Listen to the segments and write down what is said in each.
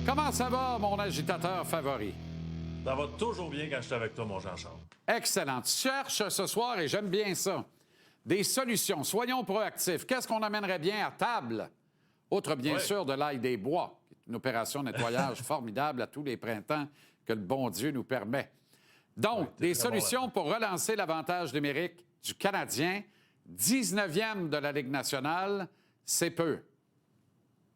Comment ça va, mon agitateur favori? Ça va toujours bien quand je suis avec toi, mon Jean-Charles. Excellent. Tu cherches ce soir, et j'aime bien ça, des solutions. Soyons proactifs. Qu'est-ce qu'on amènerait bien à table? Outre, bien sûr, de l'ail des bois, une opération nettoyage formidable à tous les printemps que le bon Dieu nous permet. Donc, des solutions pour relancer l'avantage numérique du Canadien, 19e de la Ligue nationale, c'est peu.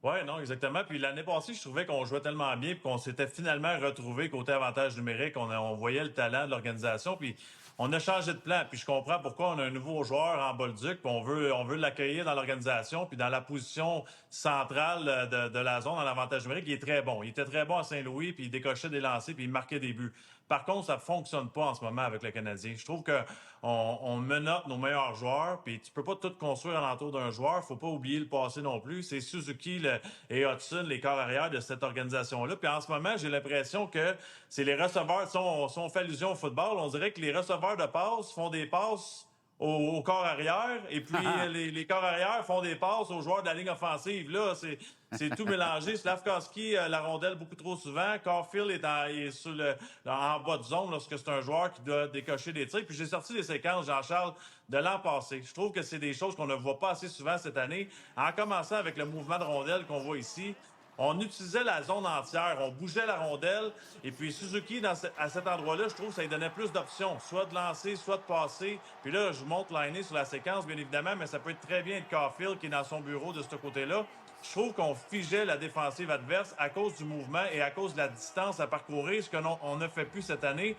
Oui, non, exactement. Puis l'année passée, je trouvais qu'on jouait tellement bien et qu'on s'était finalement retrouvé côté avantage numérique. On voyait le talent de l'organisation. Puis on a changé de plan. Puis je comprends pourquoi on a un nouveau joueur en Bolduc. Puis on veut l'accueillir dans l'organisation. Puis dans la position centrale de la zone en avantage numérique, il est très bon. Il était très bon à Saint-Louis. Puis il décochait des lancers. Puis il marquait des buts. Par contre, ça ne fonctionne pas en ce moment avec le Canadien. Je trouve qu'on menotte nos meilleurs joueurs, puis tu peux pas tout construire alentour d'un joueur. Il ne faut pas oublier le passé non plus. C'est Suzuki et Hudson, les corps arrière de cette organisation-là. Puis en ce moment, j'ai l'impression que c'est les receveurs. Si on fait allusion au football, on dirait que les receveurs de passes font des passes au corps arrière, et puis les corps arrière font des passes aux joueurs de la ligne offensive. Là, c'est tout mélangé. Slavkovski, la rondelle beaucoup trop souvent. Caulfield est en bas de zone lorsque c'est un joueur qui doit décocher des tirs. Puis j'ai sorti les séquences, Jean-Charles, de l'an passé. Je trouve que c'est des choses qu'on ne voit pas assez souvent cette année. En commençant avec le mouvement de rondelle qu'on voit ici, on utilisait la zone entière, on bougeait la rondelle. Et puis Suzuki, à cet endroit-là, je trouve que ça lui donnait plus d'options, soit de lancer, soit de passer. Puis là, je monte l'année sur la séquence, bien évidemment, mais ça peut être très bien être Caulfield qui est dans son bureau de ce côté-là. Je trouve qu'on figeait la défensive adverse à cause du mouvement et à cause de la distance à parcourir, ce qu'on ne fait plus cette année.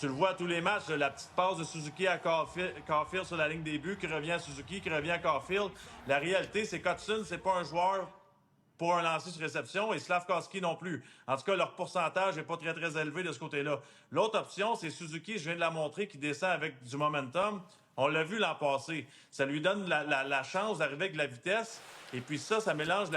Tu le vois à tous les matchs, la petite passe de Suzuki à Caulfield sur la ligne des buts, qui revient à Suzuki, qui revient à Caulfield. La réalité, c'est qu'Hudson, c'est pas un joueur pour un lancer sur réception, et Slavkovski non plus. En tout cas, leur pourcentage n'est pas très, très élevé de ce côté-là. L'autre option, c'est Suzuki, je viens de la montrer, qui descend avec du momentum. On l'a vu l'an passé. Ça lui donne la chance d'arriver avec de la vitesse. Et puis ça mélange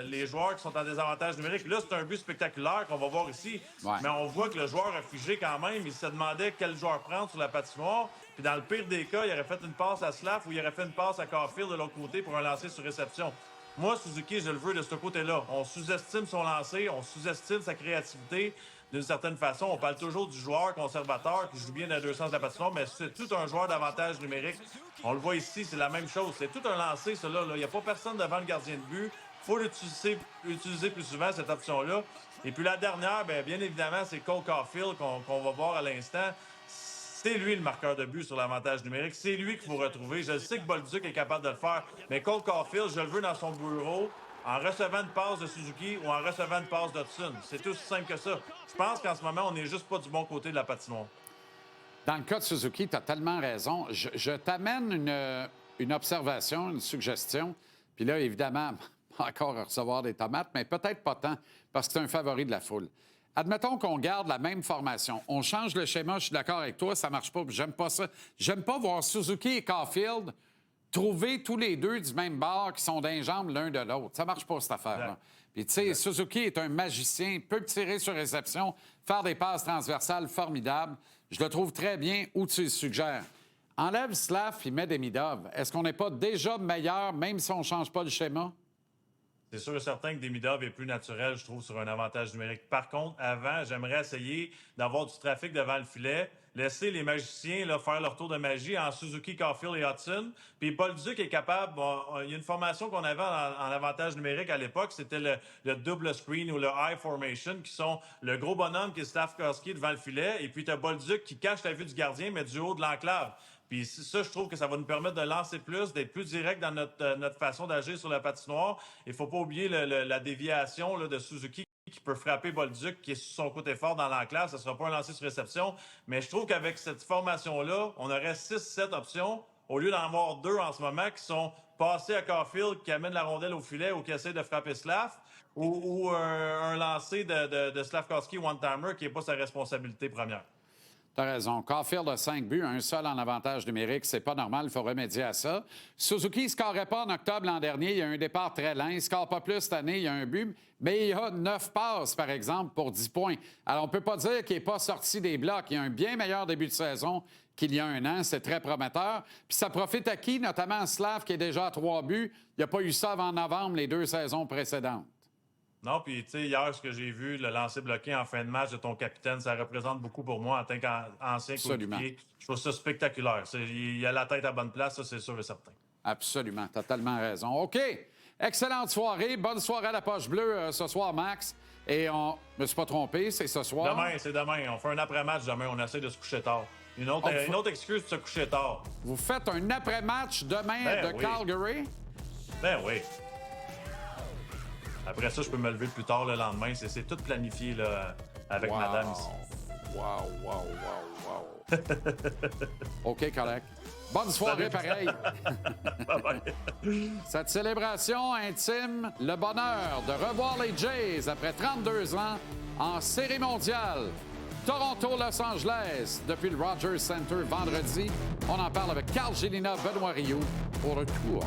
les joueurs qui sont en désavantage numérique. Là, c'est un but spectaculaire qu'on va voir ici. Ouais. Mais on voit que le joueur a figé quand même. Il se demandait quel joueur prendre sur la patinoire. Puis dans le pire des cas, il aurait fait une passe à Slav ou il aurait fait une passe à Caulfield de l'autre côté pour un lancer sur réception. Moi, Suzuki, je le veux de ce côté-là. On sous-estime son lancer, on sous-estime sa créativité d'une certaine façon. On parle toujours du joueur conservateur qui joue bien dans les deux sens de la patinoire, mais c'est tout un joueur d'avantage numérique. On le voit ici, c'est la même chose. C'est tout un lancer, cela. Il n'y a pas personne devant le gardien de but. Il faut l'utiliser plus souvent, cette option-là. Et puis la dernière, bien évidemment, c'est Cole Caulfield qu'on va voir à l'instant. C'est lui le marqueur de but sur l'avantage numérique. C'est lui qu'il faut retrouver. Je sais que Bolduc est capable de le faire, mais Cole Caulfield, je le veux dans son bureau en recevant une passe de Suzuki ou en recevant une passe d'Hudson. C'est tout simple que ça. Je pense qu'en ce moment, on n'est juste pas du bon côté de la patinoire. Dans le cas de Suzuki, tu as tellement raison. Je t'amène une observation, une suggestion. Puis là, évidemment, pas encore à recevoir des tomates, mais peut-être pas tant, parce que c'est un favori de la foule. Admettons qu'on garde la même formation. On change le schéma, je suis d'accord avec toi, ça marche pas, j'aime pas ça. J'aime pas voir Suzuki et Caulfield trouver tous les deux du même bord qui sont d'un jambes l'un de l'autre. Ça marche pas, cette affaire-là. Puis, tu sais, Suzuki est un magicien, peut tirer sur réception, faire des passes transversales formidables. Je le trouve très bien où tu le suggères. Enlève Slav et met Demidov. Est-ce qu'on n'est pas déjà meilleur, même si on ne change pas le schéma? C'est sûr et certain que Demidov est plus naturel, je trouve, sur un avantage numérique. Par contre, avant, j'aimerais essayer d'avoir du trafic devant le filet, laisser les magiciens là, faire leur tour de magie en Suzuki, Caulfield et Hudson. Puis Bolduc est capable... il y a une formation qu'on avait en avantage numérique à l'époque, c'était le double screen ou le high formation, qui sont le gros bonhomme qui est Slavkovski devant le filet, et puis tu as Bolduc qui cache la vue du gardien, mais du haut de l'enclave. Puis ça, je trouve que ça va nous permettre de lancer plus, d'être plus direct dans notre façon d'agir sur la patinoire. Il ne faut pas oublier la déviation là, de Suzuki qui peut frapper Bolduc, qui est sur son côté fort dans l'enclave. Ça ne sera pas un lancer sur réception. Mais je trouve qu'avec cette formation-là, on aurait 6-7 options au lieu d'en avoir 2 en ce moment qui sont passés à Caulfield, qui amène la rondelle au filet ou qui essaie de frapper Slav, ou un lancer de Slavkovski one-timer qui n'est pas sa responsabilité première. T'as raison. Caulfield a 5 buts, un seul en avantage numérique. C'est pas normal, il faut remédier à ça. Suzuki ne scorait pas en octobre l'an dernier. Il y a un départ très lent. Il ne score pas plus cette année. Il y a un but. Mais il y a 9 passes, par exemple, pour 10 points. Alors, on ne peut pas dire qu'il n'est pas sorti des blocs. Il y a un bien meilleur début de saison qu'il y a un an. C'est très prometteur. Puis ça profite à qui? Notamment à Slav, qui est déjà à 3 buts. Il n'y a pas eu ça avant novembre, les 2 saisons précédentes. Non, puis tu sais, hier, ce que j'ai vu, le lancer bloqué en fin de match de ton capitaine, ça représente beaucoup pour moi en tant qu'ancien coéquipier. Je trouve ça spectaculaire. Il a la tête à bonne place, ça, c'est sûr et certain. Absolument, tu as tellement raison. OK, excellente soirée. Bonne soirée à la Poche Bleue ce soir, Max. Et on... Je me suis pas trompé, c'est ce soir. Demain, c'est demain. On fait un après-match demain. On essaie de se coucher tard. Une autre excuse de se coucher tard. Vous faites un après-match demain de Calgary? Ben oui. Après ça, je peux me lever plus tard le lendemain. C'est tout planifié là, avec madame ici. Wow. OK, correct. Bonne soirée, pareil. Cette célébration intime le bonheur de revoir les Jays après 32 ans en Série mondiale. Toronto-Los Angeles, depuis le Rogers Center vendredi. On en parle avec Carl Gélina, Benoît Rioux pour le tour.